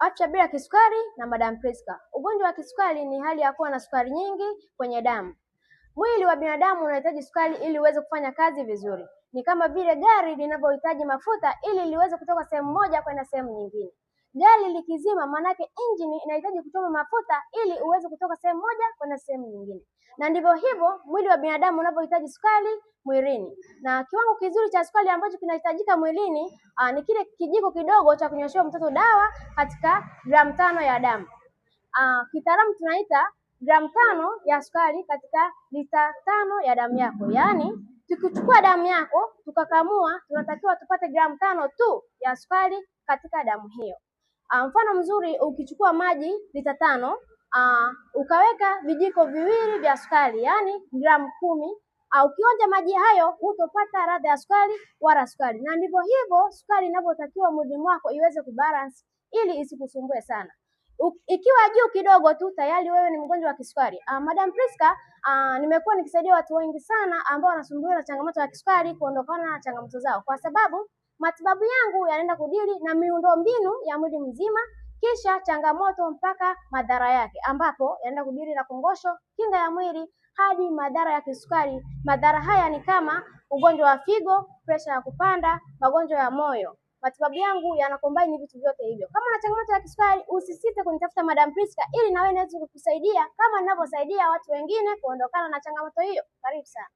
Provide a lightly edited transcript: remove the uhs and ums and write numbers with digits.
Afya bila kisukari na Madam Priska. Ugonjwa wa kisukari ni hali ya kuwa na sukari nyingi kwenye damu. Mwili wa binadamu unahitaji sukari ili uweze kufanya kazi vizuri. Ni kama vile gari linavyohitaji mafuta ili liweze kutoka sehemu moja kwenda sehemu nyingine. Gari likizima, maanake injini inahitaji kuchoma mafuta ili uweze kutoka sehemu moja kwenda sehemu nyingine. Na ndivyo hivyo mwili wa binadamu unavyohitaji sukari mwilini. Na kiwango kizuri cha sukari ambacho kinahitajika mwilini ni kile kijiko kidogo cha kunyoshea mtoto dawa katika gramu 5 ya damu. Kitaalamu tunaita gramu 5 ya sukari katika lita 5 ya damu yako. Yaani tukichukua damu yako tukakamua, tunatakiwa tupate gramu 5 tu ya sukari katika damu hiyo. Mfano mzuri, ukichukua maji lita 5 ukaweka vijiko viwili vya sukari, yaani gramu 10, ukionja maji hayo hutopata ladha ya sukari wala sukari. Na ndivyo hivyo sukari inavyotakiwa mwili wako iweze kubalance ili isikusumbue sana. Ikiwa juu kidogo tu tayari wewe ni mgonjwa wa kisukari. Madam Priska, nimekuwa nikisaidia watu wengi sana ambao wanasumbuliwa na changamoto ya kisukari kuondokana na changamoto zao, kwa sababu matibabu yangu yanaenda kudili na miundombinu ya mwili mzima, kisha changamoto mpaka madhara yake, ambapo yanaenda kudili na kongosho, kinga ya mwili hadi madhara ya kisukari. Madhara haya ni kama ugonjwa wa figo, presha ya kupanda, magonjwa ya moyo. Matibabu yangu yanacombine vitu vyote hivyo. Kama una changamoto ya kisukari, usisite kunitafuta Madam Priska ili na wewe niweze kukusaidia kama ninavyosaidia watu wengine kuondokana na changamoto hiyo. Karibu sana.